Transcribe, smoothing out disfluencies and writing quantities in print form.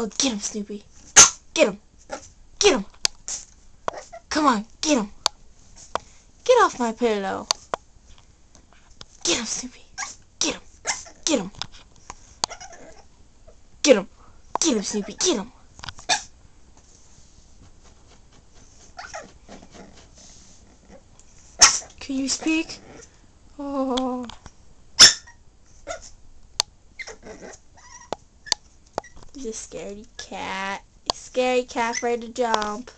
Oh, get him, Snoopy. Get him. Get him. Come on, get him. Get off my pillow. Get him, Snoopy. Get him. Get him. Get him. Get him, Snoopy. Get him. Can you speak? Oh. He's a scaredy cat. Scary cat afraid to jump.